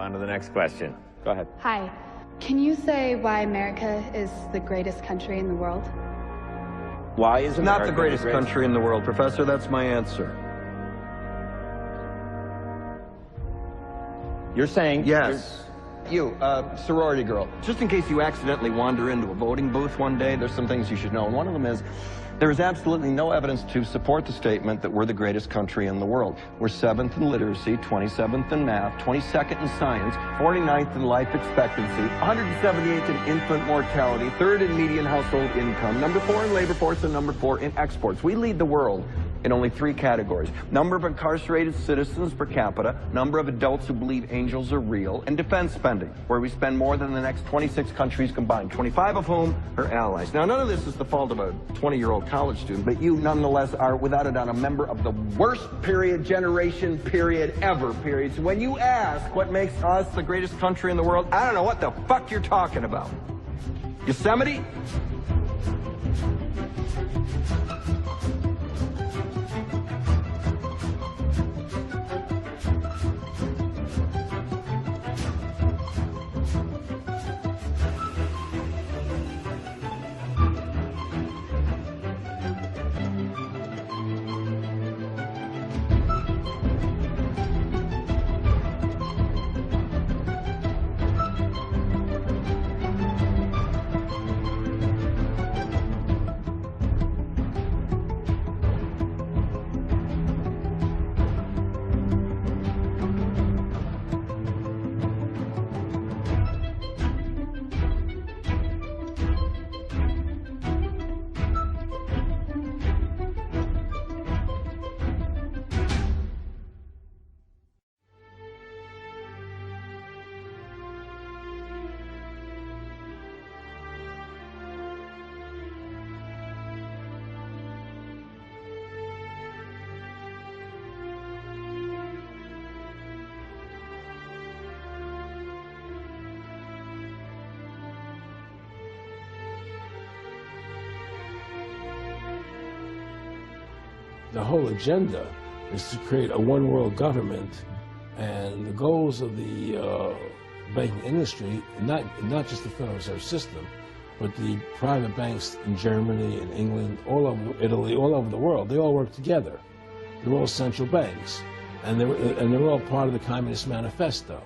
on to the next question. Go ahead. Hi. Can you say why America is the greatest country in the world? Why is America not the greatest country in the world, Professor? That's my answer. You're saying... Yes. You, sorority girl, just in case you accidentally wander into a voting booth one day, there's some things you should know. And one of them is, there is absolutely no evidence to support the statement that we're the greatest country in the world. We're 7th in literacy, 27th in math, 22nd in science, 49th in life expectancy, 178th in infant mortality, 3rd in median household income, number 4 in labor force, and number 4 in exports. We lead the world in only 3 categories: number of incarcerated citizens per capita, number of adults who believe angels are real, and defense spending, where we spend more than the next 26 countries combined, 25 of whom are allies. Now, none of this is the fault of a 20-year-old college student, but you nonetheless are, without a doubt, a member of the worst generation ever. So when you ask what makes us the greatest country in the world, I don't know what the fuck you're talking about. Yosemite? The whole agenda is to create a one-world government, and the goals of the banking industry, not just the Federal Reserve System, but the private banks in Germany and England, all over Italy, all over the world, they all work together. They're all central banks, and they're all part of the Communist Manifesto.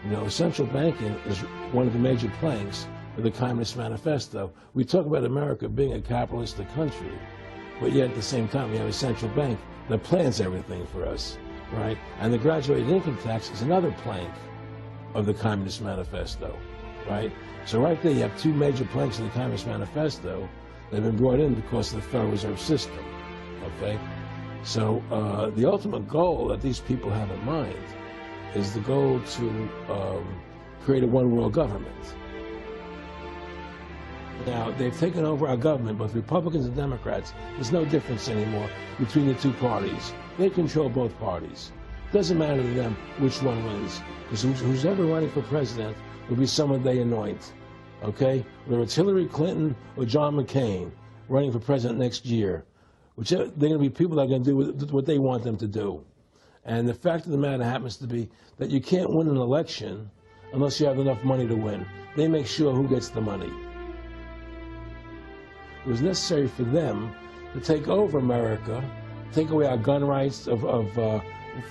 You know, central banking is one of the major planks of the Communist Manifesto. We talk about America being a capitalistic country, but yet at the same time we have a central bank that plans everything for us, right? And the graduated income tax is another plank of the Communist Manifesto, right? So right there you have 2 major planks of the Communist Manifesto that have been brought in because of the Federal Reserve System, okay? So the ultimate goal that these people have in mind is the goal to create a one-world government. Now, they've taken over our government, both Republicans and Democrats. There's no difference anymore between the 2 parties. They control both parties. It doesn't matter to them which one wins, because who's ever running for president will be someone they anoint, okay? Whether it's Hillary Clinton or John McCain running for president next year, they're going to be people that are going to do what they want them to do. And the fact of the matter happens to be that you can't win an election unless you have enough money to win. They make sure who gets the money. It was necessary for them to take over America, take away our gun rights of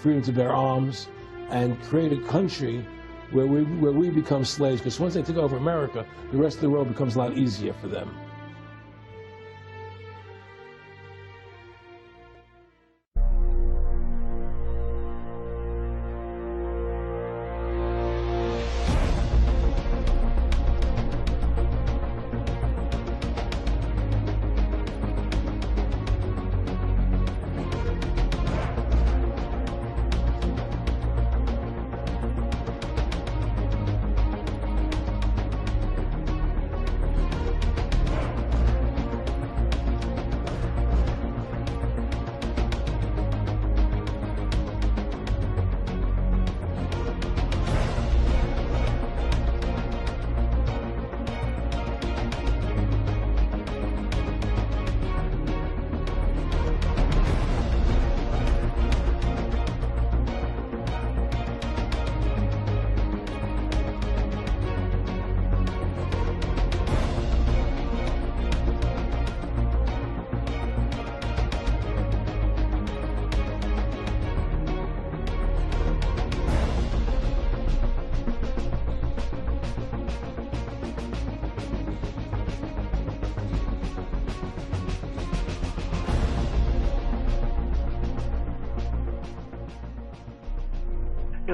freedom to bear arms, and create a country where we become slaves. Because once they take over America, the rest of the world becomes a lot easier for them.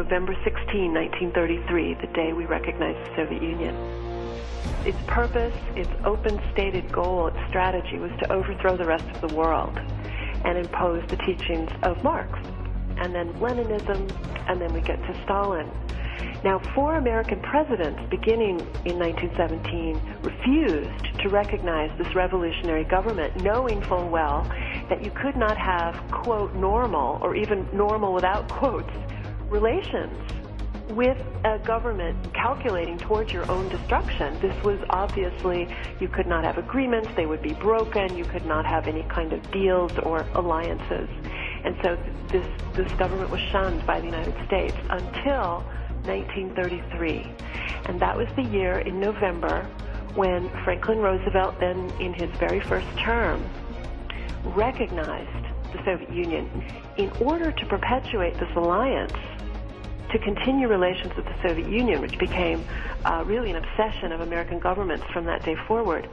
November 16, 1933, the day we recognized the Soviet Union. Its purpose, its open stated goal, its strategy was to overthrow the rest of the world and impose the teachings of Marx, and then Leninism, and then we get to Stalin. Now, 4 American presidents, beginning in 1917, refused to recognize this revolutionary government, knowing full well that you could not have, quote, normal, or even normal without quotes, relations with a government calculating towards your own destruction. This was obviously, you could not have agreements, they would be broken, you could not have any kind of deals or alliances. And so this government was shunned by the United States until 1933. And that was the year in November when Franklin Roosevelt, then in his very first term, recognized the Soviet Union. In order to perpetuate this alliance, to continue relations with the Soviet Union, which became really an obsession of American governments from that day forward,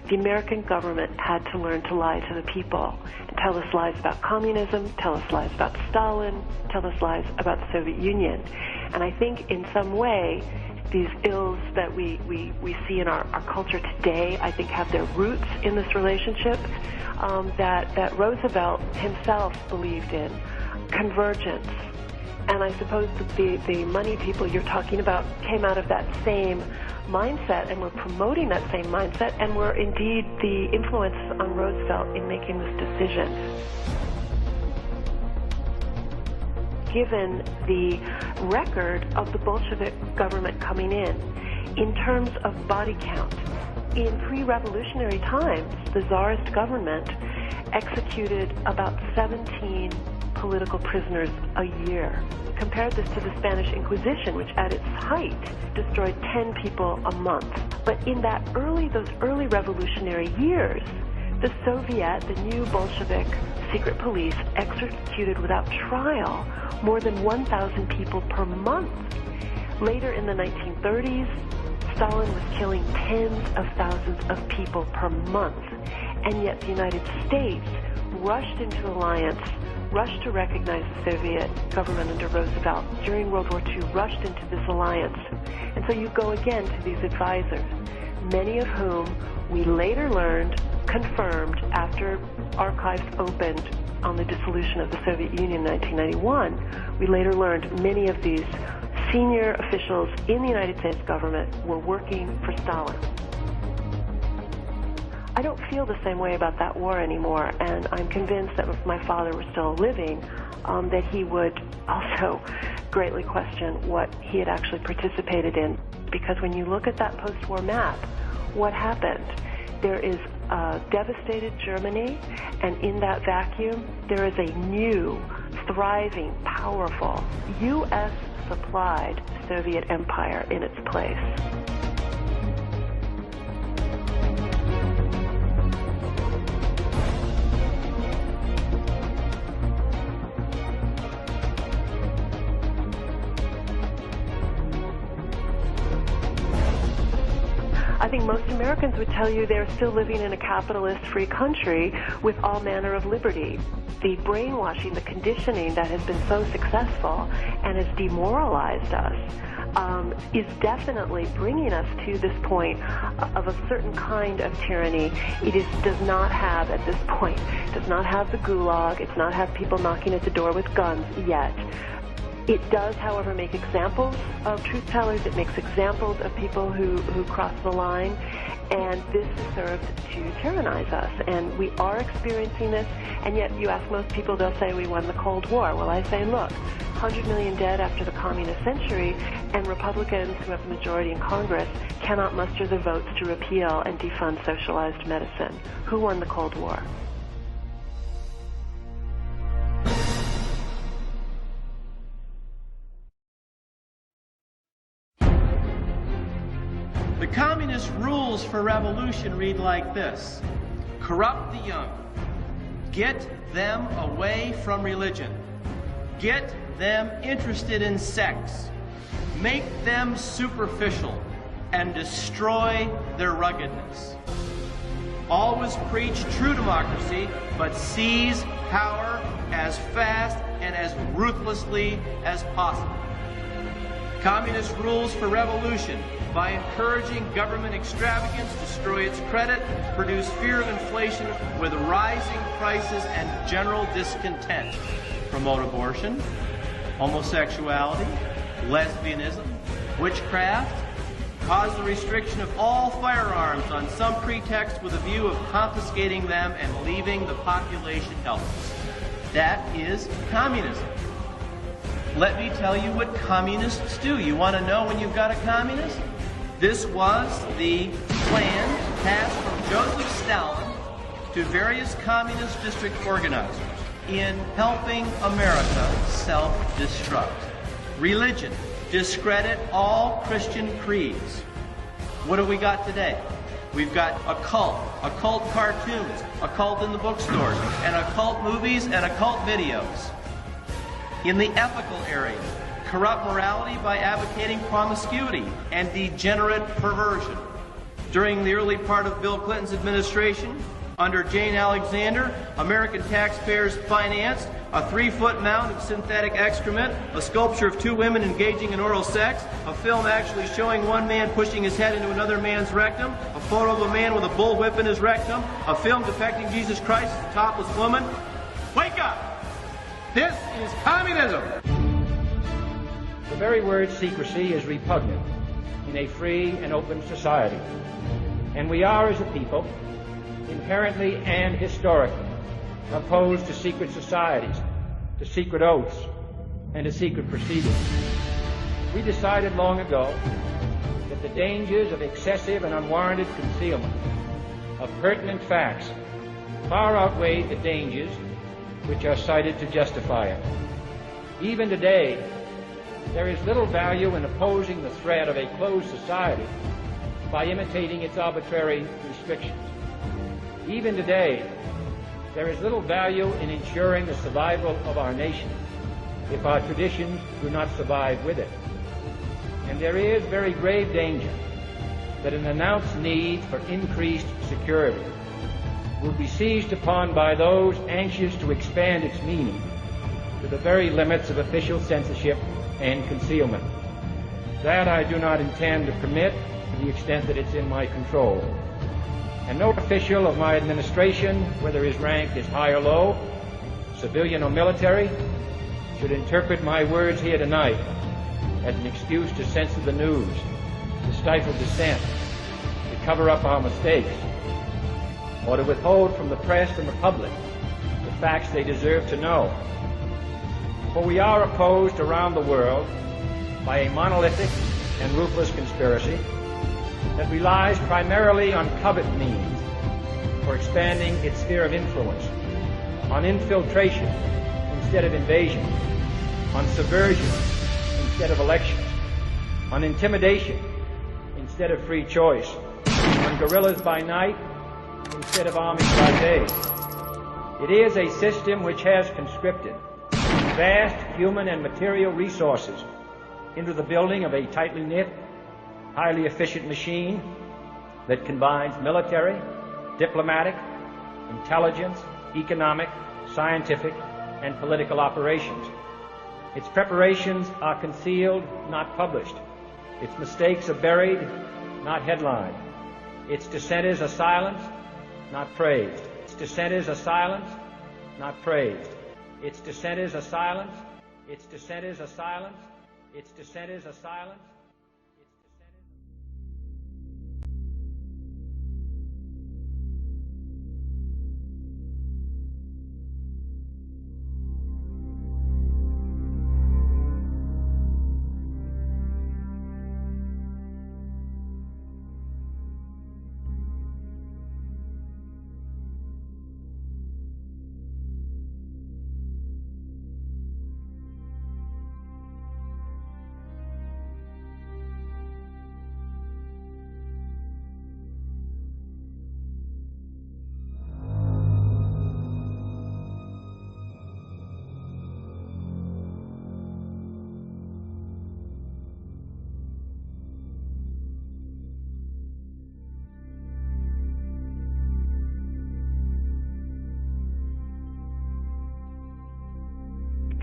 the American government had to learn to lie to the people and tell us lies about communism, tell us lies about Stalin, tell us lies about the Soviet Union. And I think in some way, these ills that we see in our culture today, I think have their roots in this relationship that Roosevelt himself believed in, convergence. And I suppose that the money people you're talking about came out of that same mindset and were promoting that same mindset and were indeed the influence on Roosevelt in making this decision. Given the record of the Bolshevik government coming in terms of body count, in pre-revolutionary times, the Tsarist government executed about 17 political prisoners a year. Compare this to the Spanish Inquisition, which at its height destroyed 10 people a month. But in those early revolutionary years, the Soviet, the new Bolshevik secret police, executed without trial more than 1,000 people per month. Later in the 1930s, Stalin was killing tens of thousands of people per month. And yet the United States rushed into alliance, rushed to recognize the Soviet government under Roosevelt during World War II, rushed into this alliance. And so you go again to these advisors, many of whom we later learned confirmed after archives opened on the dissolution of the Soviet Union in 1991. We later learned many of these senior officials in the United States government were working for Stalin. I don't feel the same way about that war anymore, and I'm convinced that if my father were still living, that he would also greatly question what he had actually participated in. Because when you look at that post-war map, what happened? There is a devastated Germany, and in that vacuum, there is a new, thriving, powerful, U.S.-supplied Soviet empire in its place. I think most Americans would tell you they're still living in a capitalist-free country with all manner of liberty. The brainwashing, the conditioning that has been so successful and has demoralized us is definitely bringing us to this point of a certain kind of tyranny. Does not have, at this point, does not have the gulag, it's not have people knocking at the door with guns yet. It does, however, make examples of truth tellers. It makes examples of people who cross the line, and this serves to tyrannize us. And we are experiencing this, and yet you ask most people, they'll say we won the Cold War. Well, I say, look, 100 million dead after the communist century, and Republicans who have the majority in Congress cannot muster the votes to repeal and defund socialized medicine. Who won the Cold War? The communist rules for revolution read like this: corrupt the young, get them away from religion, get them interested in sex, make them superficial, and destroy their ruggedness. Always preach true democracy, but seize power as fast and as ruthlessly as possible. Communist rules for revolution by encouraging government extravagance, destroy its credit, produce fear of inflation with rising prices and general discontent. Promote abortion, homosexuality, lesbianism, witchcraft, cause the restriction of all firearms on some pretext with a view of confiscating them and leaving the population helpless. That is communism. Let me tell you what communists do. You want to know when you've got a communist? This was the plan passed from Joseph Stalin to various communist district organizers in helping America self-destruct. Religion. Discredit all Christian creeds. What do we got today? We've got occult cartoons, occult in the bookstores, and occult movies and occult videos. In the ethical area, corrupt morality by advocating promiscuity and degenerate perversion. During the early part of Bill Clinton's administration, under Jane Alexander, American taxpayers financed a 3-foot mound of synthetic excrement, a sculpture of 2 women engaging in oral sex, a film actually showing one man pushing his head into another man's rectum, a photo of a man with a bullwhip in his rectum, a film depicting Jesus Christ as a topless woman. Wake up! This is communism! The very word secrecy is repugnant in a free and open society. And we are, as a people, inherently and historically opposed to secret societies, to secret oaths, and to secret proceedings. We decided long ago that the dangers of excessive and unwarranted concealment of pertinent facts far outweighed the dangers which are cited to justify it. Even today, there is little value in opposing the threat of a closed society by imitating its arbitrary restrictions. Even today, there is little value in ensuring the survival of our nation if our traditions do not survive with it. And there is very grave danger that an announced need for increased security will be seized upon by those anxious to expand its meaning to the very limits of official censorship and concealment. That I do not intend to permit to the extent that it's in my control. And no official of my administration, whether his rank is high or low, civilian or military, should interpret my words here tonight as an excuse to censor the news, to stifle dissent, to cover up our mistakes, or to withhold from the press and the public the facts they deserve to know. For we are opposed around the world by a monolithic and ruthless conspiracy that relies primarily on covert means for expanding its sphere of influence, on infiltration instead of invasion, on subversion instead of elections, on intimidation instead of free choice, on guerrillas by night instead of armies by day. It is a system which has conscripted vast human and material resources into the building of a tightly knit, highly efficient machine that combines military, diplomatic, intelligence, economic, scientific, and political operations. Its preparations are concealed, not published. Its mistakes are buried, not headlined. Its dissenters are silenced, not praised. Its dissenters are silenced, not praised. Its dissenters are silenced. Its dissenters are silenced. Its dissenters are silenced.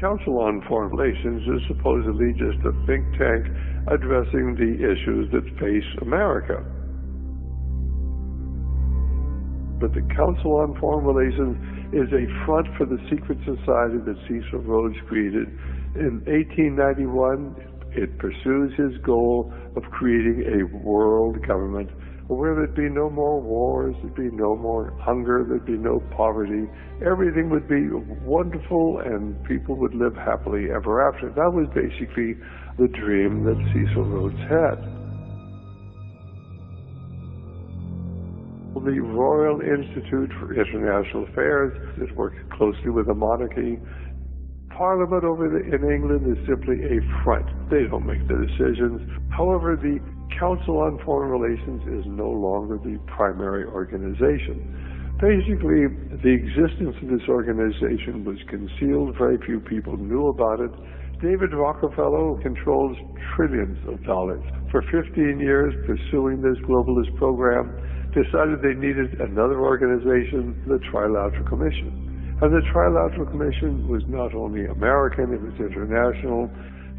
Council on Foreign Relations is supposedly just a think tank addressing the issues that face America. But the Council on Foreign Relations is a front for the secret society that Cecil Rhodes created. In 1891, it pursues his goal of creating a world government where there'd be no more wars, there'd be no more hunger, there'd be no poverty. Everything would be wonderful and people would live happily ever after. That was basically the dream that Cecil Rhodes had. The Royal Institute for International Affairs, it works closely with the monarchy. Parliament in England is simply a front. They don't make the decisions. However, the Council on Foreign Relations is no longer the primary organization. Basically, the existence of this organization was concealed. Very few people knew about it. David Rockefeller controls trillions of dollars. For 15 years, pursuing this globalist program, decided they needed another organization, the Trilateral Commission. And the Trilateral Commission was not only American, it was international.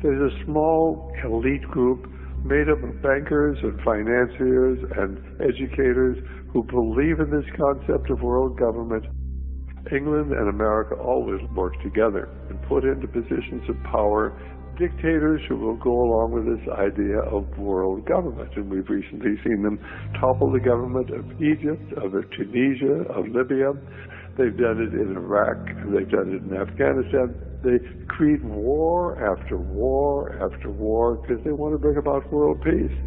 There's a small elite group made up of bankers and financiers and educators who believe in this concept of world government. England and America always work together and put into positions of power dictators who will go along with this idea of world government. And we've recently seen them topple the government of Egypt, of Tunisia, of Libya. They've done it in Iraq, and they've done it in Afghanistan. They create war after war after war because they want to bring about world peace.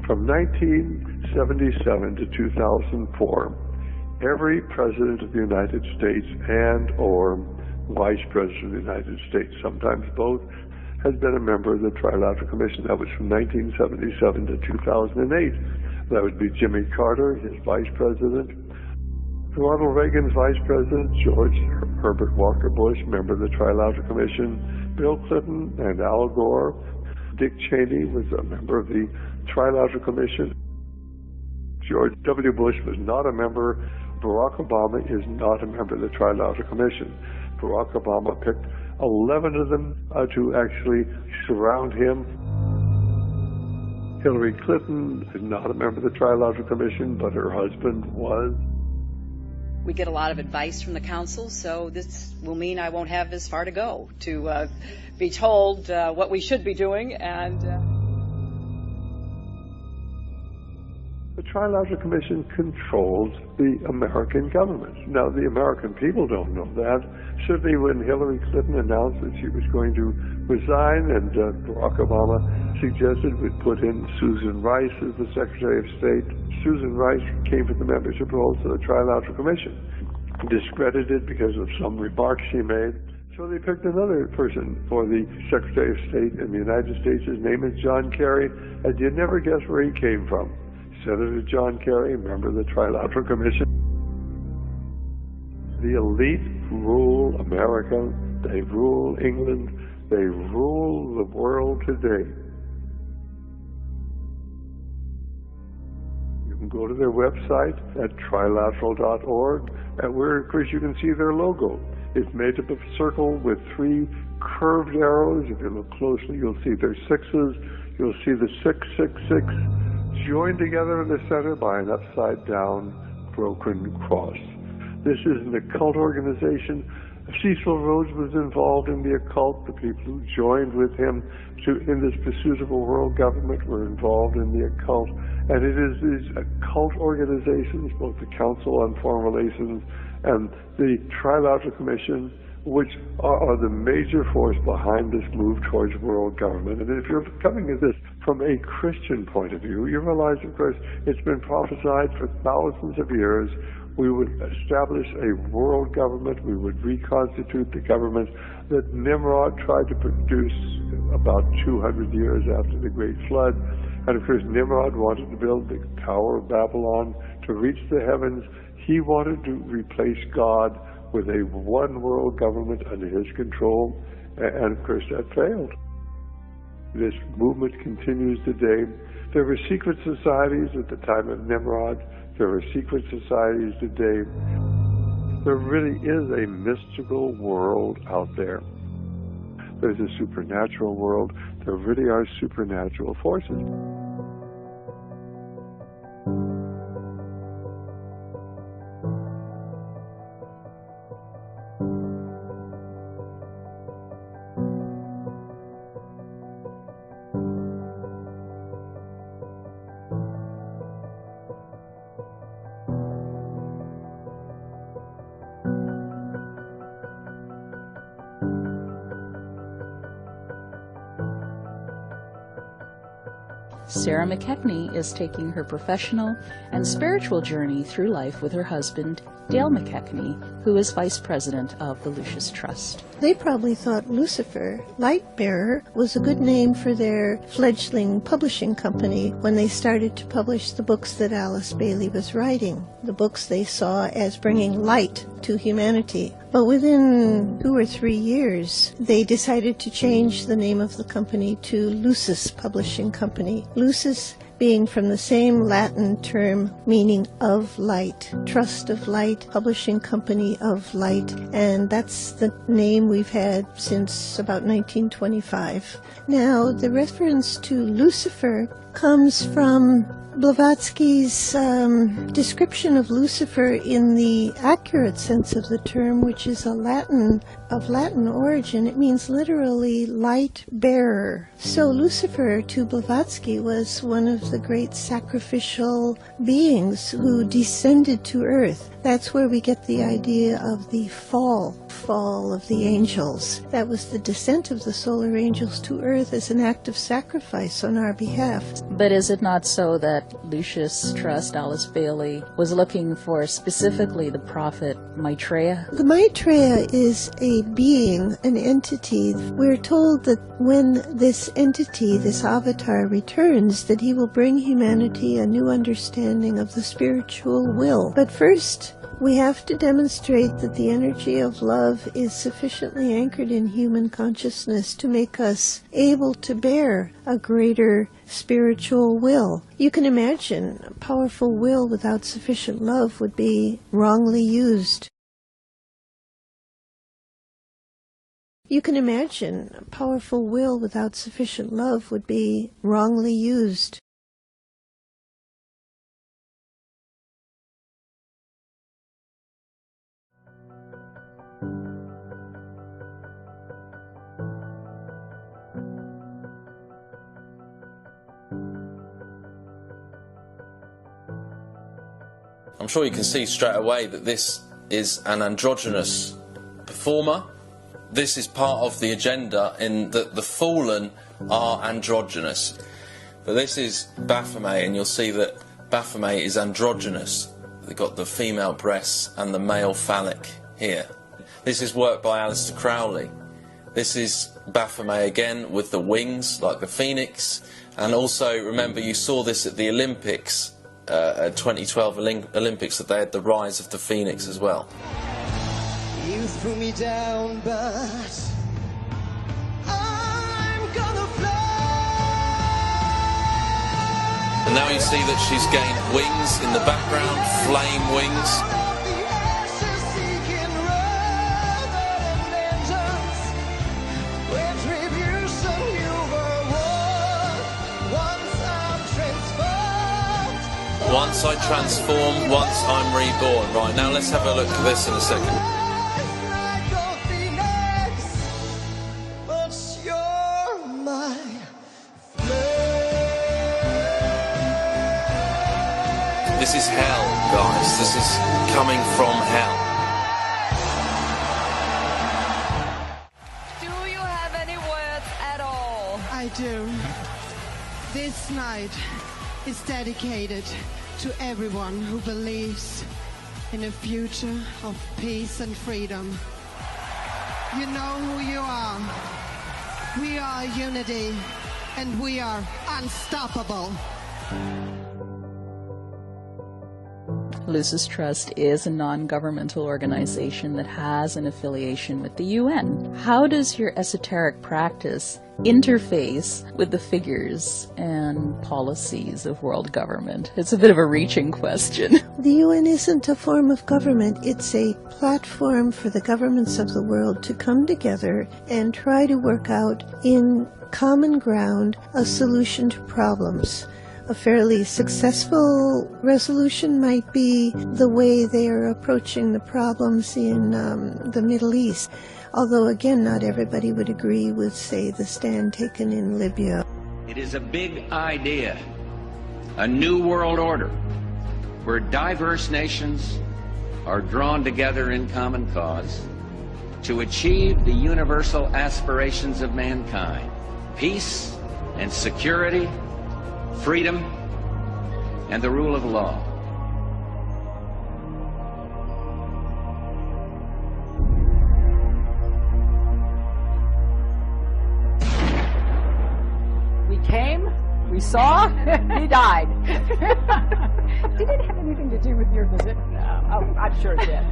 From 1977 to 2004, every president of the United States and or vice president of the United States, sometimes both, has been a member of the Trilateral Commission. That was from 1977 to 2008. That would be Jimmy Carter, his vice president. Ronald Reagan's vice president, George Herbert Walker Bush, member of the Trilateral Commission. Bill Clinton and Al Gore. Dick Cheney was a member of the Trilateral Commission. George W. Bush was not a member. Barack Obama is not a member of the Trilateral Commission. Barack Obama picked 11 of them to actually surround him. Hillary Clinton is not a member of the Trilateral Commission, but her husband was. We get a lot of advice from the council, so this will mean I won't have as far to go to be told what we should be doing. And the Trilateral Commission controls the American government. Now, the American people don't know that. Certainly when Hillary Clinton announced that she was going to resign and Barack Obama suggested we'd put in Susan Rice as the Secretary of State, Susan Rice came from the membership roles of the Trilateral Commission, discredited because of some remarks she made. So they picked another person for the Secretary of State in the United States. His name is John Kerry, and you'd never guess where he came from. Senator John Kerry, member of the Trilateral Commission. The elite rule America, they rule England, they rule the world today. You can go to their website at trilateral.org, and where, of course, you can see their logo. It's made up of a circle with 3 curved arrows. If you look closely, you'll see their sixes. You'll see the 666 joined together in the center by an upside-down broken cross. This is an occult organization. Cecil Rhodes was involved in the occult. The people who joined with him in this pursuit of a world government were involved in the occult. And it is these occult organizations, both the Council on Foreign Relations and the Trilateral Commission, which are the major force behind this move towards world government. And if you're coming at this from a Christian point of view, you realize, of course, it's been prophesied for thousands of years. We would establish a world government. We would reconstitute the government that Nimrod tried to produce about 200 years after the Great Flood. And of course, Nimrod wanted to build the Tower of Babylon to reach the heavens. He wanted to replace God with a one world government under his control, and of course that failed. This movement continues today. There were secret societies at the time of Nimrod. There are secret societies today. There really is a mystical world out there. there's a supernatural world. There really are supernatural forces. Sarah McKechnie is taking her professional and spiritual journey through life with her husband, Dale McKechnie, who is vice president of the Lucis Trust. They probably thought Lucifer, light bearer, was a good name for their fledgling publishing company when they started to publish the books that Alice Bailey was writing, the books they saw as bringing light to humanity. But within 2 or 3 years, they decided to change the name of the company to Lucis Publishing Company. Lucis being from the same Latin term meaning of light, Trust of Light, Publishing Company of Light, and that's the name we've had since about 1925. Now, the reference to Lucifer comes from Blavatsky's description of Lucifer in the accurate sense of the term, which is of Latin origin. It means literally light bearer. So Lucifer, to Blavatsky, was one of the great sacrificial beings who descended to earth. That's where we get the idea of the fall of the angels. That was the descent of the solar angels to earth as an act of sacrifice on our behalf. But is it not so that Lucis Trust, Alice Bailey, was looking for specifically the prophet Maitreya? The Maitreya is a being, an entity. We're told that when this entity, this avatar, returns, that he will bring humanity a new understanding of the spiritual will. But first, we have to demonstrate that the energy of love is sufficiently anchored in human consciousness to make us able to bear a greater spiritual will. You can imagine a powerful will without sufficient love would be wrongly used. You can imagine a powerful will without sufficient love would be wrongly used. I'm sure you can see straight away that this is an androgynous performer. This is part of the agenda in that the fallen are androgynous. But this is Baphomet, and you'll see that Baphomet is androgynous. They've got the female breasts and the male phallic here. This is work by Aleister Crowley. This is Baphomet again with the wings like the phoenix. And also, remember, you saw this at the Olympics, 2012 Olympics, that they had the rise of the phoenix as well. You threw me down, but I'm gonna fly. And now you see that she's gained wings in the background, flame wings. Once I transform, once I'm reborn. Right, now let's have a look at this in a second. This is hell, guys. This is coming from hell. Do you have any words at all? I do. This night is dedicated to everyone who believes in a future of peace and freedom. You know who you are. We are unity, and we are unstoppable. Lucis Trust is a non-governmental organization that has an affiliation with the UN. How does your esoteric practice interface with the figures and policies of world government? It's a bit of a reaching question. The UN isn't a form of government. It's a platform for the governments of the world to come together and try to work out in common ground a solution to problems. A fairly successful resolution might be the way they are approaching the problems in the Middle East. Although, again, not everybody would agree with, say, the stand taken in Libya. It is a big idea, a new world order, where diverse nations are drawn together in common cause to achieve the universal aspirations of mankind: peace and security, freedom, and the rule of law. We came, we saw, he died. Did it have anything to do with your visit? Oh, I'm sure it did.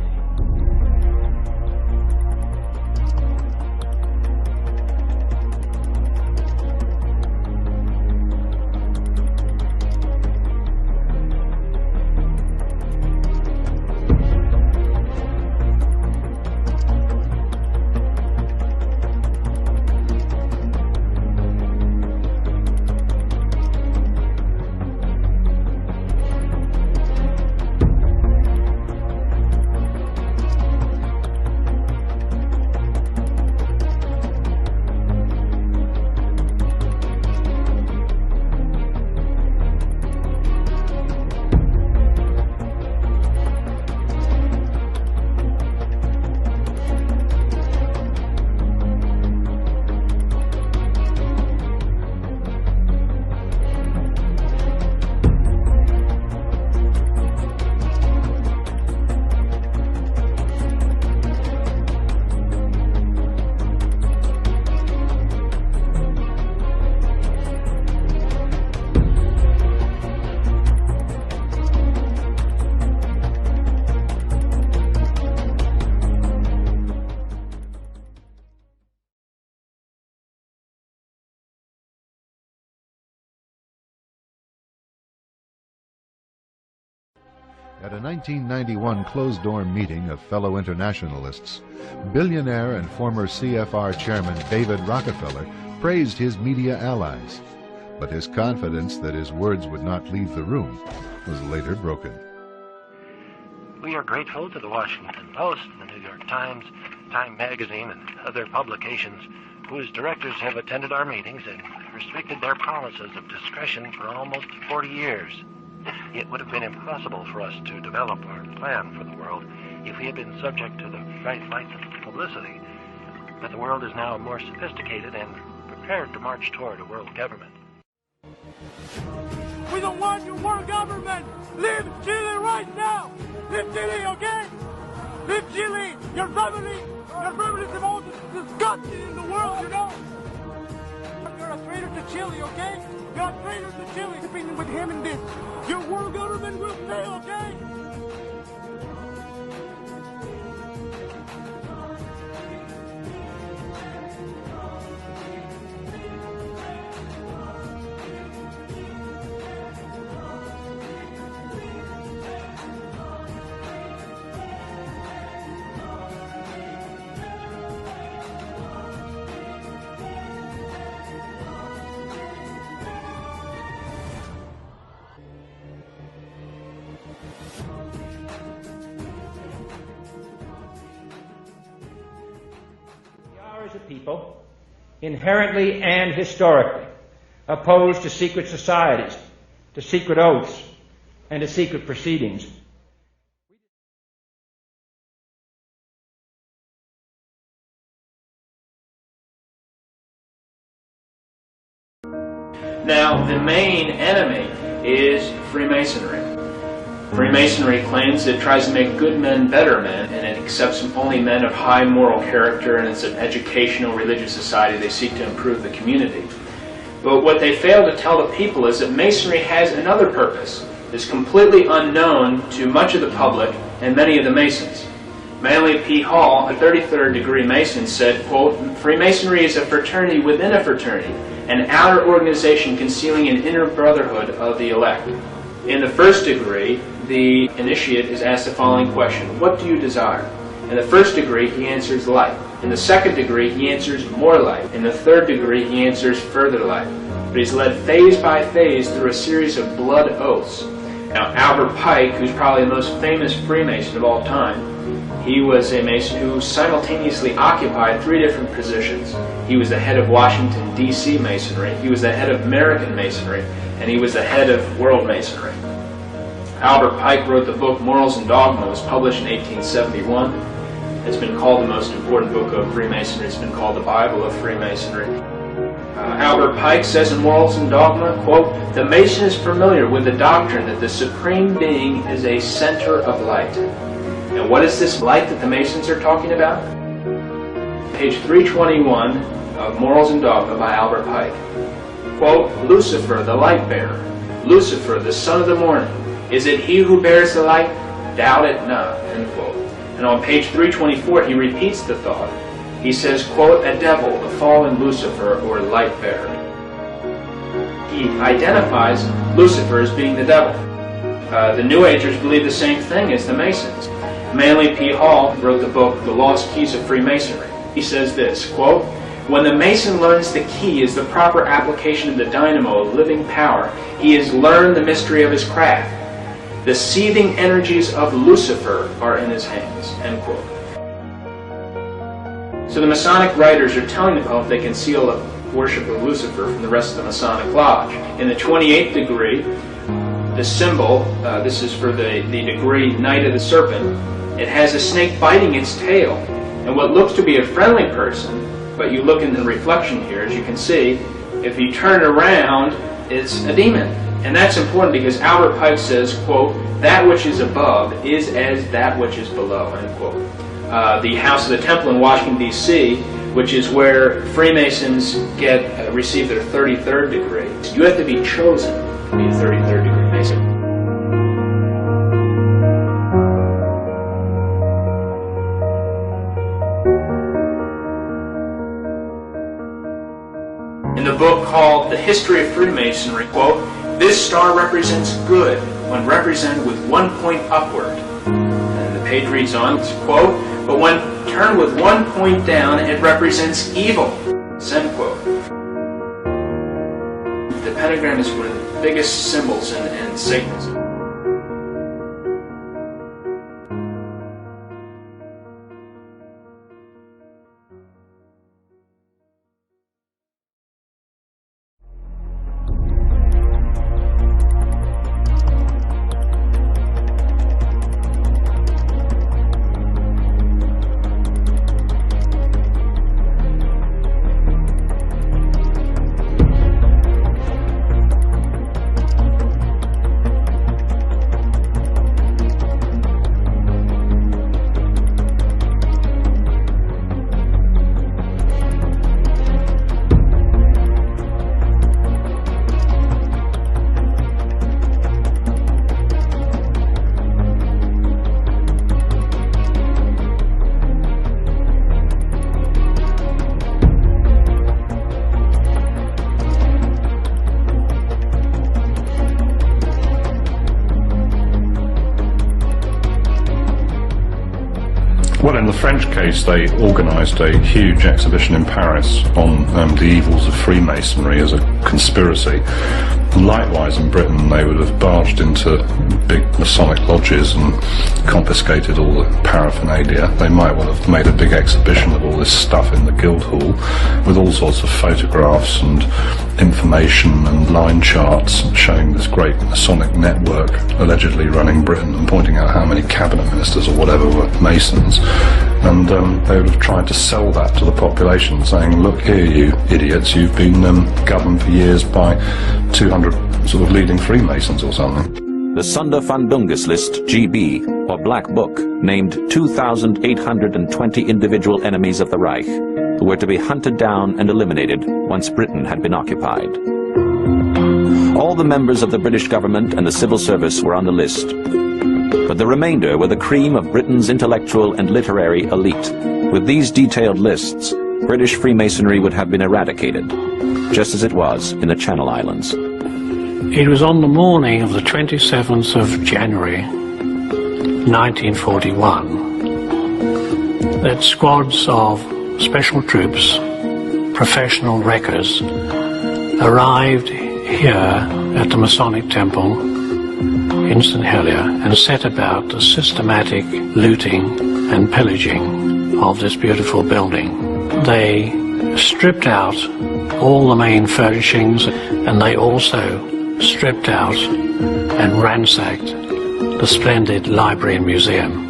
At a 1991 closed-door meeting of fellow internationalists, billionaire and former CFR chairman David Rockefeller praised his media allies. But his confidence that his words would not leave the room was later broken. We are grateful to the Washington Post, the New York Times, Time Magazine, and other publications whose directors have attended our meetings and restricted their promises of discretion for almost 40 years. It would have been impossible for us to develop our plan for the world if we had been subject to the bright lights of publicity. But the world is now more sophisticated and prepared to march toward a world government. We don't want your world government! Leave Chile right now! Leave Chile, okay? Leave Chile! Your family is the most disgusting in the world, you know? You're a traitor to Chile, okay? You're a traitor to Chile, keeping with him in this. Your world government will fail, okay? As a people, inherently and historically, opposed to secret societies, to secret oaths, and to secret proceedings. Now, the main enemy is Freemasonry. Freemasonry claims it tries to make good men better men, and it accepts only men of high moral character, and it's an educational religious society. They seek to improve the community. But what they fail to tell the people is that Masonry has another purpose. is completely unknown to much of the public and many of the Masons. Manly P. Hall, a 33rd degree Mason, said, quote, "Freemasonry is a fraternity within a fraternity, an outer organization concealing an inner brotherhood of the elect." In the first degree, the initiate is asked the following question: what do you desire? In the first degree, he answers light. In the second degree, he answers more light. In the third degree, he answers further light. But he's led phase by phase through a series of blood oaths. Now, Albert Pike, who's probably the most famous Freemason of all time, he was a Mason who simultaneously occupied 3 different positions. He was the head of Washington, D.C. Masonry, he was the head of American Masonry, and he was the head of World Masonry. Albert Pike wrote the book Morals and Dogma. It was published in 1871. It's been called the most important book of Freemasonry. It's been called the Bible of Freemasonry. Albert Pike says in Morals and Dogma, quote, "The Mason is familiar with the doctrine that the Supreme Being is a center of light." And what is this light that the Masons are talking about? Page 321 of Morals and Dogma by Albert Pike. Quote, "Lucifer, the light bearer, Lucifer, the son of the morning, is it he who bears the light? Doubt it not," end quote. And on page 324, he repeats the thought. He says, quote, "A devil, the fallen Lucifer, or light bearer." He identifies Lucifer as being the devil. The New Agers believe the same thing as the Masons. Manly P. Hall wrote the book, The Lost Keys of Freemasonry. He says this, quote, "When the Mason learns the key is the proper application of the dynamo of living power, he has learned the mystery of his craft. The seething energies of Lucifer are in his hands," end quote. So the Masonic writers are telling the public they conceal the worship of Lucifer from the rest of the Masonic Lodge. In the 28th degree, the symbol, this is for the degree Knight of the Serpent, it has a snake biting its tail. And what looks to be a friendly person, but you look in the reflection here, as you can see, if you turn it around, it's a demon. And that's important because Albert Pike says, quote, "That which is above is as that which is below," end quote. The House of the Temple in Washington, D.C., which is where Freemasons receive their 33rd degree. You have to be chosen to be a 33rd degree Mason. In the book called The History of Freemasonry, quote, "This star represents good when represented with 1 point upward." And the page reads on, quote, "But when turned with 1 point down, it represents evil," end quote. The pentagram is one of the biggest symbols in Satanism. Well, in the French case, they organised a huge exhibition in Paris on the evils of Freemasonry as a conspiracy. Likewise, in Britain, they would have barged into big Masonic lodges and confiscated all the paraphernalia. They might well have made a big exhibition of all this stuff in the Guildhall with all sorts of photographs and information and line charts showing this great Masonic network allegedly running Britain and pointing out how many cabinet ministers or whatever were Masons. And they would have tried to sell that to the population, saying, "Look here, you idiots, you've been governed for years by 200 sort of leading Freemasons or something." The Sonderfundungeslist GB, or Black Book, named 2,820 individual enemies of the Reich, who were to be hunted down and eliminated once Britain had been occupied. All the members of the British government and the civil service were on the list. But the remainder were the cream of Britain's intellectual and literary elite. With these detailed lists, British Freemasonry would have been eradicated, just as it was in the Channel Islands. It was on the morning of the 27th of January 1941 that squads of special troops, professional wreckers, arrived here at the Masonic Temple in St. Helier and set about the systematic looting and pillaging of this beautiful building. They stripped out all the main furnishings, and they also stripped out and ransacked the splendid library and museum.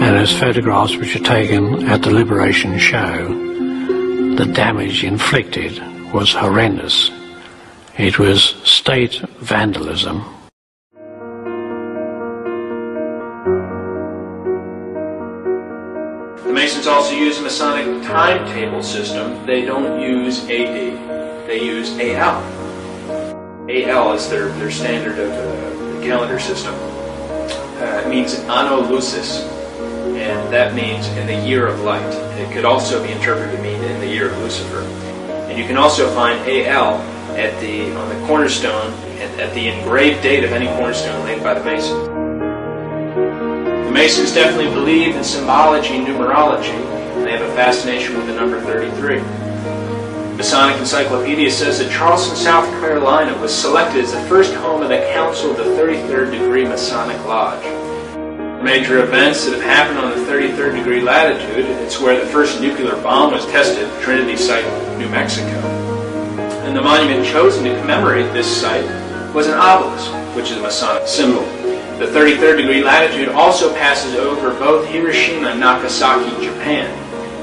And as photographs which are taken at the Liberation Show, the damage inflicted was horrendous. It was state vandalism. The Masons also use a Masonic timetable system. They don't use AD, they use AL. AL is their standard of the calendar system. It means Anno Lucis, and that means in the year of light. It could also be interpreted to mean in the year of Lucifer. And you can also find AL on the cornerstone, at the engraved date of any cornerstone laid by the Mason. The Masons definitely believe in symbology and numerology, and they have a fascination with the number 33. Masonic Encyclopedia says that Charleston, South Carolina was selected as the first home of the Council of the 33rd Degree Masonic Lodge. Major events that have happened on the 33rd degree latitude, it's where the first nuclear bomb was tested, Trinity Site, New Mexico. And the monument chosen to commemorate this site was an obelisk, which is a Masonic symbol. The 33rd degree latitude also passes over both Hiroshima and Nagasaki, Japan.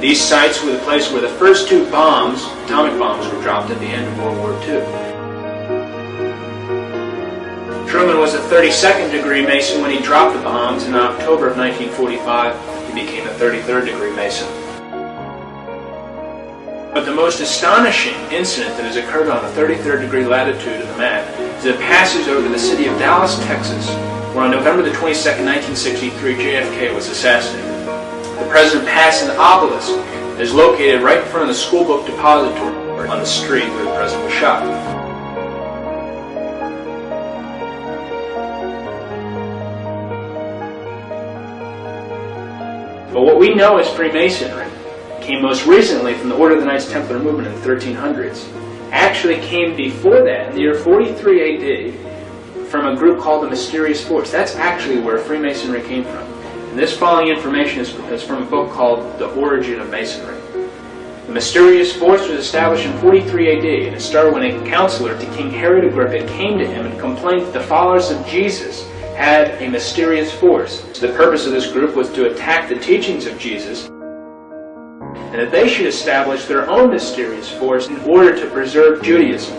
These sites were the place where the first two bombs, atomic bombs, were dropped at the end of World War II. Truman was a 32nd degree Mason when he dropped the bombs. In October of 1945, he became a 33rd degree Mason. But the most astonishing incident that has occurred on the 33rd degree latitude of the map is that it passes over the city of Dallas, Texas, where on November the 22nd, 1963, JFK was assassinated. The president passed an obelisk that is located right in front of the school book depository on the street where the president was shot. But what we know as Freemasonry came most recently from the Order of the Knights Templar movement in the 1300s. Actually came before that, in the year 43 AD, from a group called the Mysterious Force. That's actually where Freemasonry came from. And this following information is from a book called The Origin of Masonry. The Mysterious Force was established in 43 AD, and it started when a counselor to King Herod Agrippa came to him and complained that the followers of Jesus had a mysterious force. So the purpose of this group was to attack the teachings of Jesus, and that they should establish their own mysterious force in order to preserve Judaism.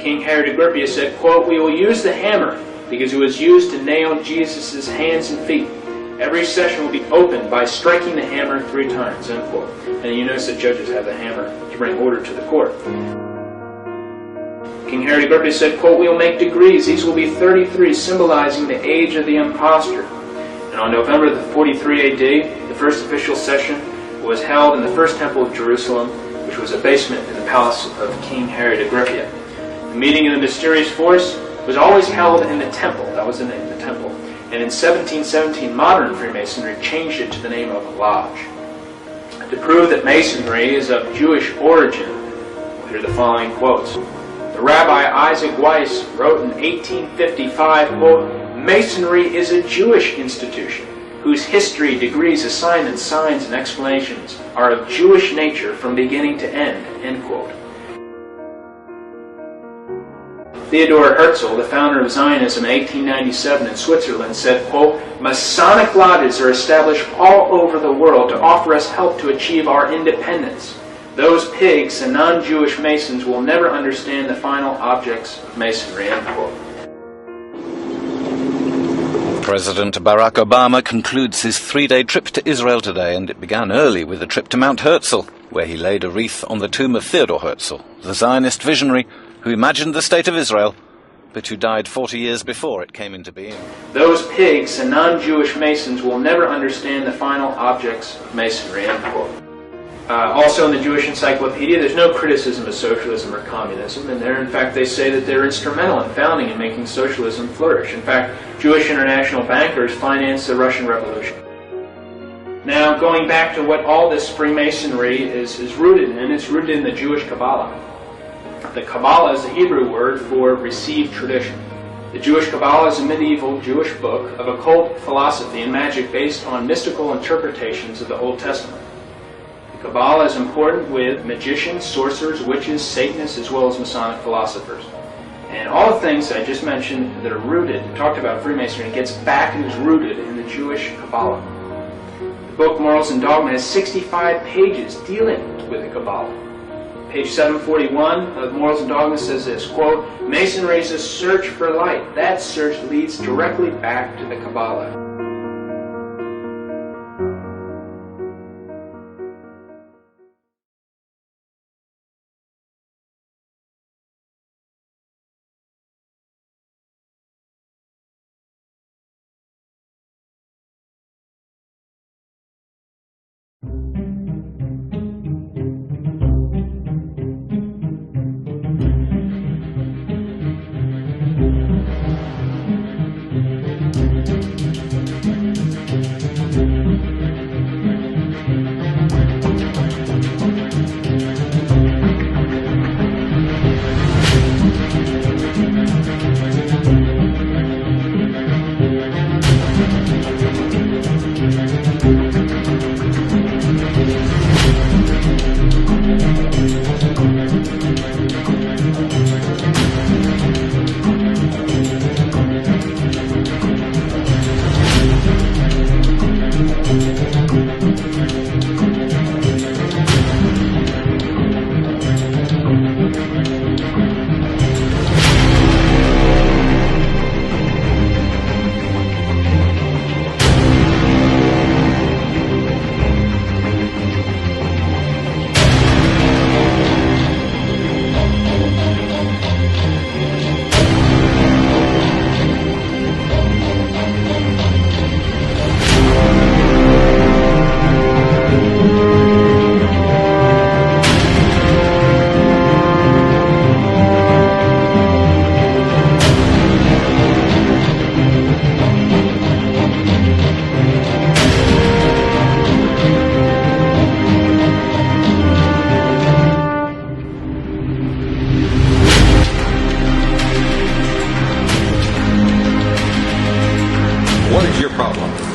King Herod Agrippa said, quote, "We will use the hammer because it was used to nail Jesus' hands and feet. Every session will be opened by striking the hammer 3 times," end quote. And you notice that judges have the hammer to bring order to the court. King Herod Agrippa said, quote, "We will make degrees. These will be 33, symbolizing the age of the impostor." And on November the 43 AD, the first official session was held in the First Temple of Jerusalem, which was a basement in the palace of King Herod Agrippa. The meeting of the Mysterious Force was always held in the temple. That was the name, the temple. And in 1717, modern Freemasonry changed it to the name of lodge. To prove that Masonry is of Jewish origin, here are the following quotes. The Rabbi Isaac Weiss wrote in 1855, quote, "Masonry is a Jewish institution whose history, degrees, assignments, signs, and explanations are of Jewish nature from beginning to end," end quote. Theodor Herzl, the founder of Zionism in 1897 in Switzerland, said, quote, "Masonic lodges are established all over the world to offer us help to achieve our independence. Those pigs and non-Jewish Masons will never understand the final objects of Masonry," end quote. President Barack Obama concludes his 3-day trip to Israel today, and it began early with a trip to Mount Herzl. where he laid a wreath on the tomb of Theodor Herzl, the Zionist visionary who imagined the State of Israel, but who died 40 years before it came into being. Those pigs and non-Jewish Masons will never understand the final objects of Masonry, end quote. Also in the Jewish Encyclopedia, there's no criticism of socialism or communism, and there, in fact, they say that they're instrumental in founding and making socialism flourish. In fact, Jewish international bankers financed the Russian Revolution. Now, going back to what all this Freemasonry is rooted in, it's rooted in the Jewish Kabbalah. The Kabbalah is the Hebrew word for received tradition. The Jewish Kabbalah is a medieval Jewish book of occult philosophy and magic based on mystical interpretations of the Old Testament. Kabbalah is important with magicians, sorcerers, witches, Satanists, as well as Masonic philosophers. And all the things I just mentioned that are rooted, talked about Freemasonry, gets back and is rooted in the Jewish Kabbalah. The book Morals and Dogma has 65 pages dealing with the Kabbalah. Page 741 of Morals and Dogma says this, quote, Masonry is a search for light. That search leads directly back to the Kabbalah.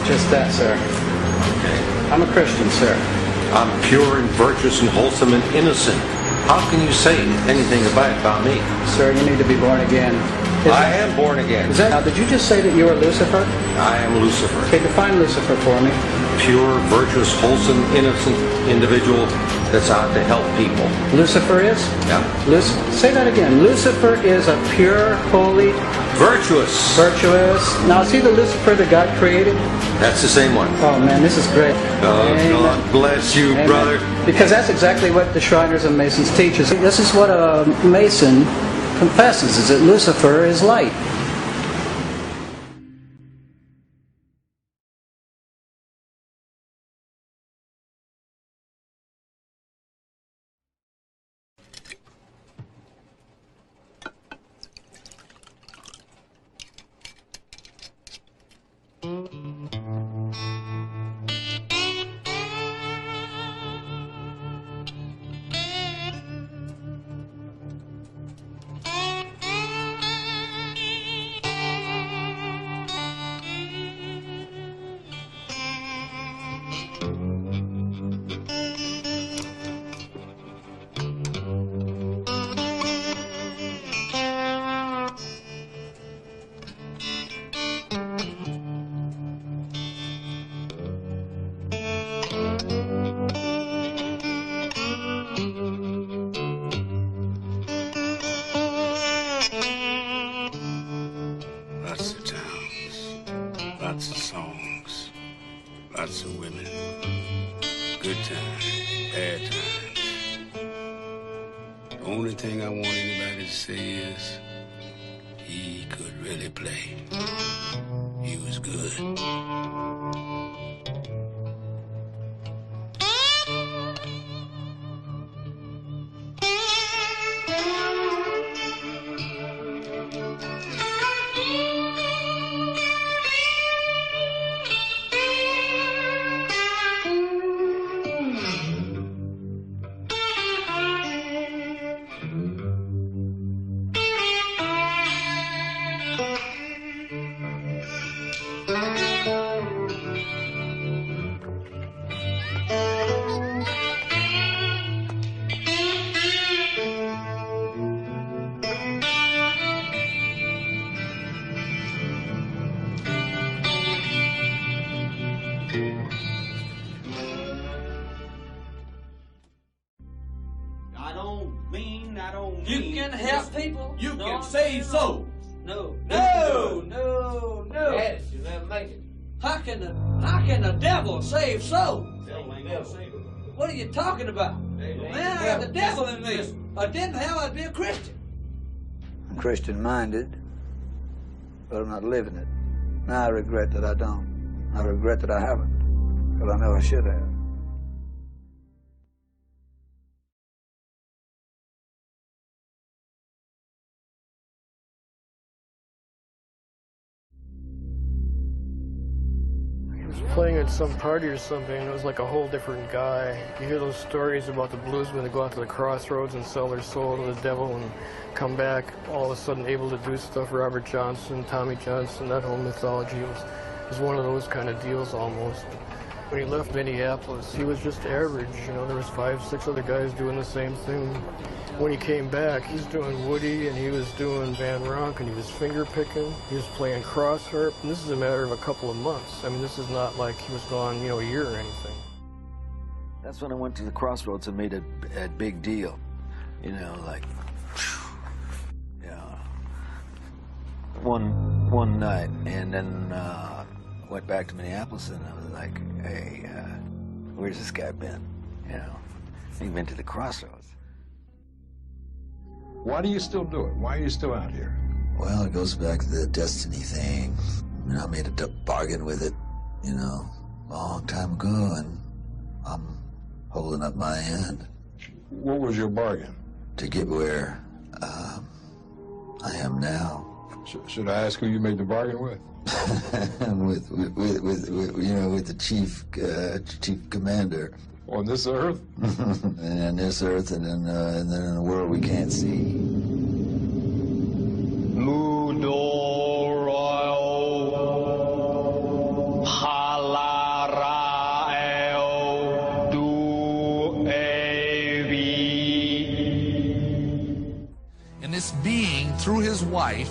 Just that, sir. Okay. I'm a Christian, sir. I'm pure and virtuous and wholesome and innocent. How can you say anything about me? Sir, you need to be born again. I am born again. Now, did you just say that you are Lucifer? I am Lucifer. Okay, define Lucifer for me. Pure, virtuous, wholesome, innocent individual that's out to help people. Lucifer is? Yeah. Say that again. Lucifer is a pure, holy... Virtuous. Virtuous. Now, is he the Lucifer that God created? That's the same one. Oh, man, this is great. Oh, God bless you, Amen. brother. Because that's exactly what the Shriners and Masons teach us. This is what a Mason confesses, is that Lucifer is light. Lots of towns, lots of songs, lots of women, good times, bad times. Only thing I want anybody to say is he could really play. He was good. You can help people. You can save souls. No. Yes, you never make it. How can the devil save souls? What are you talking about? Man, I got the devil in me. If I didn't have, I'd be a Christian. I'm Christian-minded, but I'm not living it. Now I regret that I don't. I regret that I haven't, because I know I should have. Playing at some party or something, and it was like a whole different guy. You hear those stories about the bluesmen that go out to the crossroads and sell their soul to the devil and come back all of a sudden able to do stuff. Robert Johnson, Tommy Johnson, that whole mythology was one of those kind of deals almost. When he left Minneapolis, he was just average. You know, there was 5, 6 other guys doing the same thing. When he came back, he's doing Woody, and he was doing Van Ronk, and he was finger picking. He was playing cross harp, and this is a matter of a couple of months. I mean, this is not like he was gone, you know, a year or anything. That's when I went to the crossroads and made a big deal. You know, like, yeah. One night, and then went back to Minneapolis, and I was like, hey, where's this guy been? You know, he'd been to the crossroads. Why do you still do it? Why are you still out here? Well, it goes back to the destiny thing. I mean, I made a bargain with it, you know, a long time ago, and I'm holding up my end. What was your bargain? To get where I am now. Should I ask who you made the bargain with? with the chief commander. On this earth? And on this earth, and then in a world we can't see. And this being, through his wife,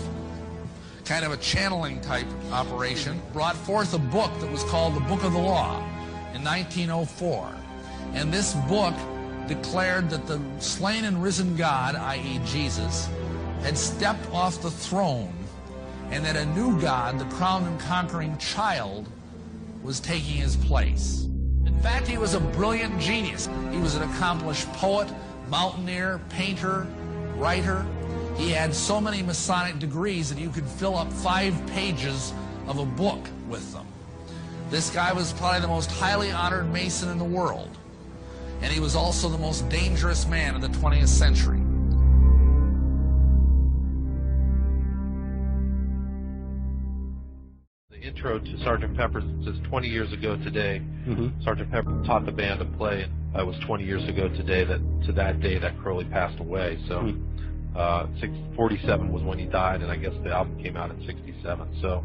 kind of a channeling type operation, brought forth a book that was called the Book of the Law in 1904. And this book declared that the slain and risen God, i.e. Jesus, had stepped off the throne, and that a new God, the crowned and conquering child, was taking his place. In fact, he was a brilliant genius. He was an accomplished poet, mountaineer, painter, writer. He had so many Masonic degrees that you could fill up 5 pages of a book with them. This guy was probably the most highly honored Mason in the world. And he was also the most dangerous man of the 20th century. The intro to Sgt. Pepper's says 20 years ago today. Sgt. Pepper taught the band to play. It was 20 years ago today that day that Crowley passed away. So 47 was when he died, and I guess the album came out in 67. So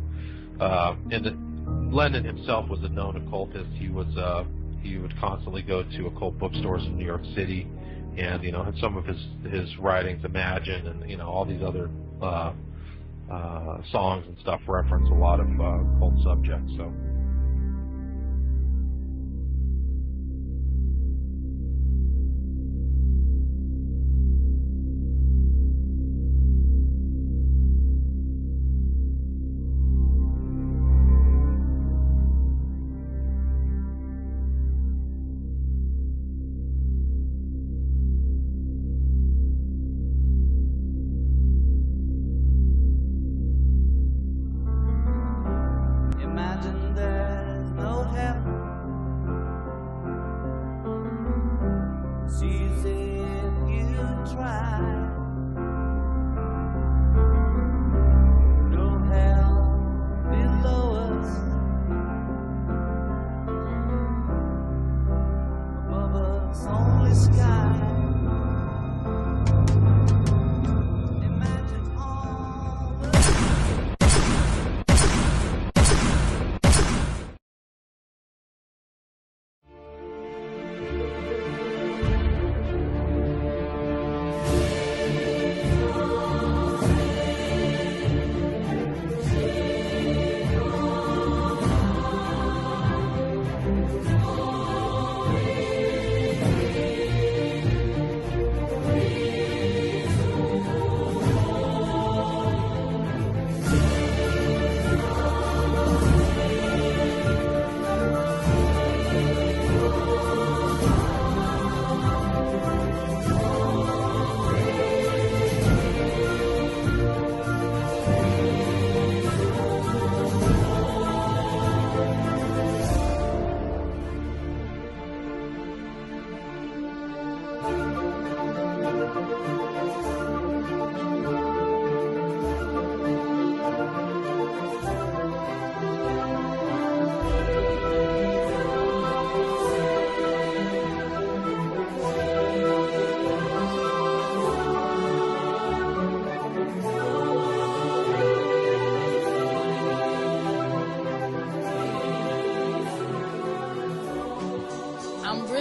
Lennon himself was a known occultist. He would constantly go to occult bookstores in New York City, and had some of his writings, Imagine, and all these other songs and stuff reference a lot of occult subjects. So.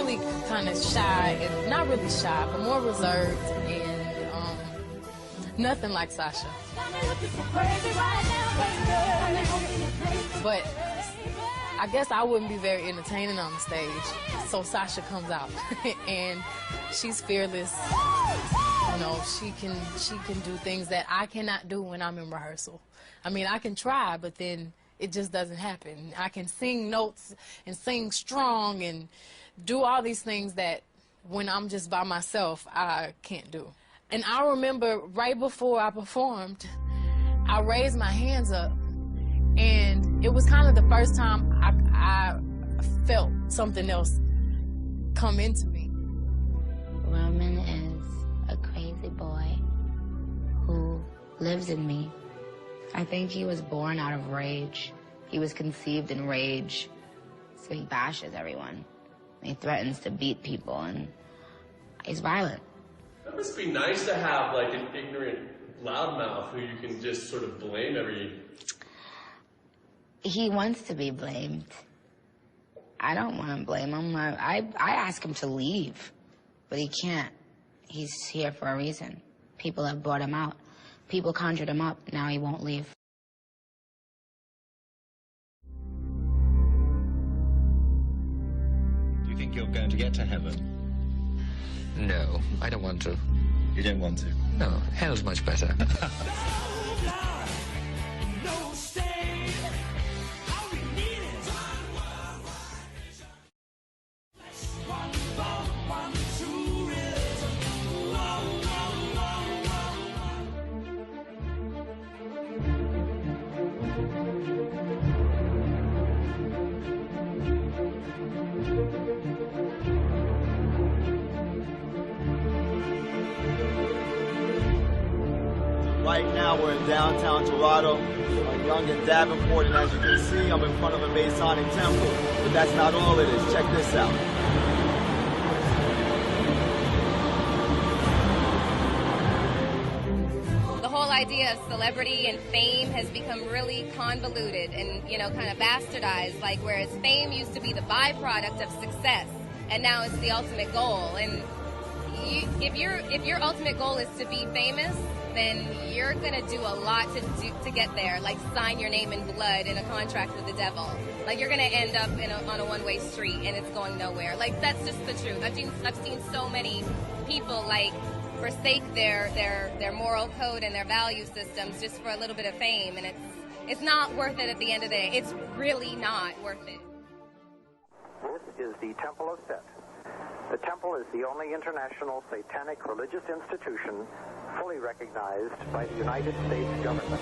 really kind of shy, and not really shy, but more reserved, and nothing like Sasha. But I guess I wouldn't be very entertaining on the stage, so Sasha comes out, and she's fearless. You know, she can do things that I cannot do when I'm in rehearsal. I mean, I can try, but then it just doesn't happen. I can sing notes and sing strong and do all these things that when I'm just by myself, I can't do. And I remember right before I performed, I raised my hands up, and it was kind of the first time I felt something else come into me. Roman is a crazy boy who lives in me. I think he was born out of rage. He was conceived in rage, so he bashes everyone. He threatens to beat people, and he's violent. That must be nice to have, like, an ignorant loudmouth who you can just sort of blame every... He wants to be blamed. I don't want to blame him. I ask him to leave, but he can't. He's here for a reason. People have brought him out. People conjured him up. Now he won't leave. Do you think you're going to get to heaven? No, I don't want to. You don't want to? No, hell's much better. Right now we're in downtown Toronto, on Yonge and Davenport, and as you can see, I'm in front of a Masonic temple. But that's not all it is. Check this out. The whole idea of celebrity and fame has become really convoluted and, you know, kind of bastardized, like whereas fame used to be the byproduct of success, and now it's the ultimate goal. And if your ultimate goal is to be famous, then you're gonna do a lot to get there, like sign your name in blood in a contract with the devil. Like you're gonna end up on a one-way street and it's going nowhere. Like that's just the truth. I've seen so many people like forsake their moral code and their value systems just for a little bit of fame, and it's not worth it at the end of the day. It's really not worth it. This is the Temple of Set. The temple is the only international satanic religious institution fully recognized by the United States government.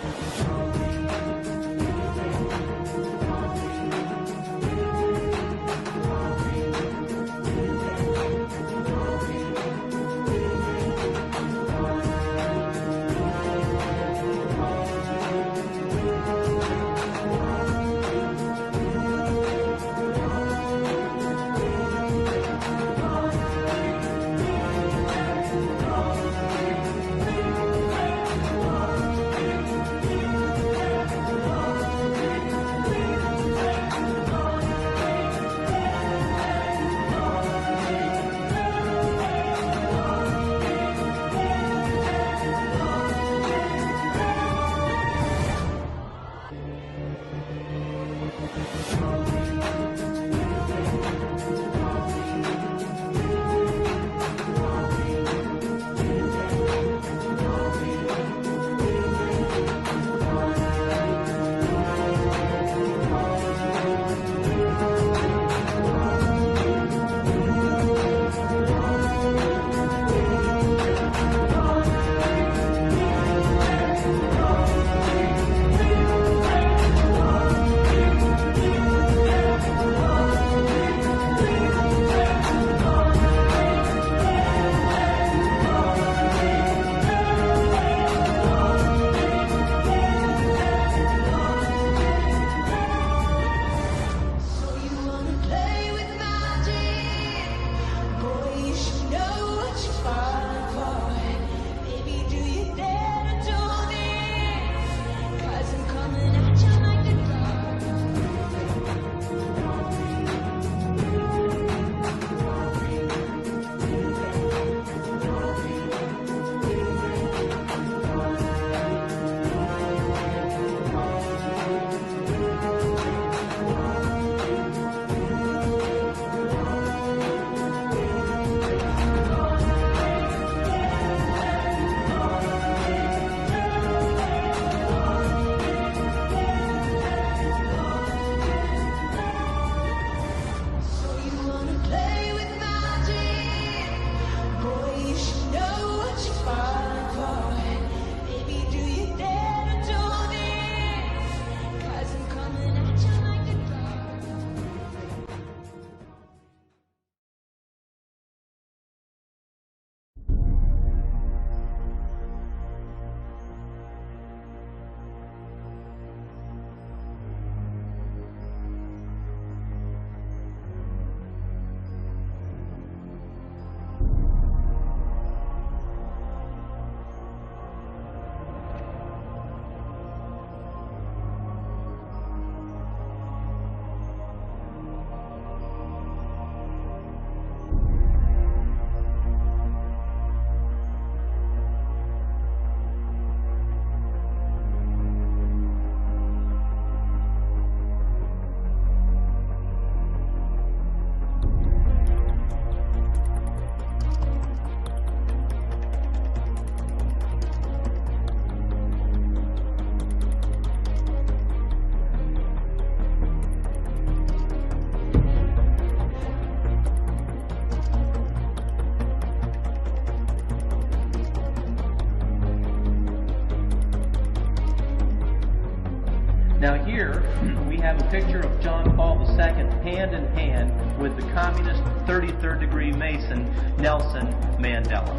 we have a picture of John Paul II hand in hand with the communist 33rd degree Mason, Nelson Mandela.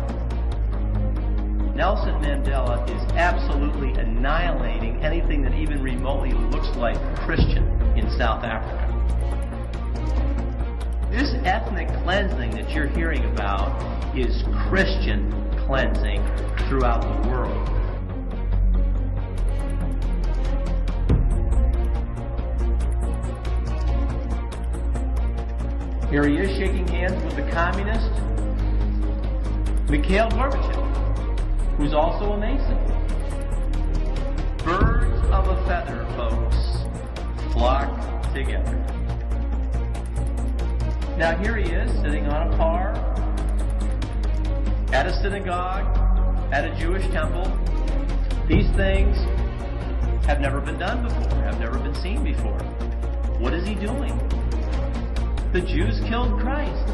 Nelson Mandela is absolutely annihilating anything that even remotely looks like Christian in South Africa. This ethnic cleansing that you're hearing about is Christian cleansing throughout the world. Here he is shaking hands with the communist Mikhail Gorbachev, who's also a Mason. Birds of a feather, folks, flock together. Now here he is sitting on a car at a synagogue, at a Jewish temple. These things have never been done before, have never been seen before. What is he doing? The Jews killed Christ.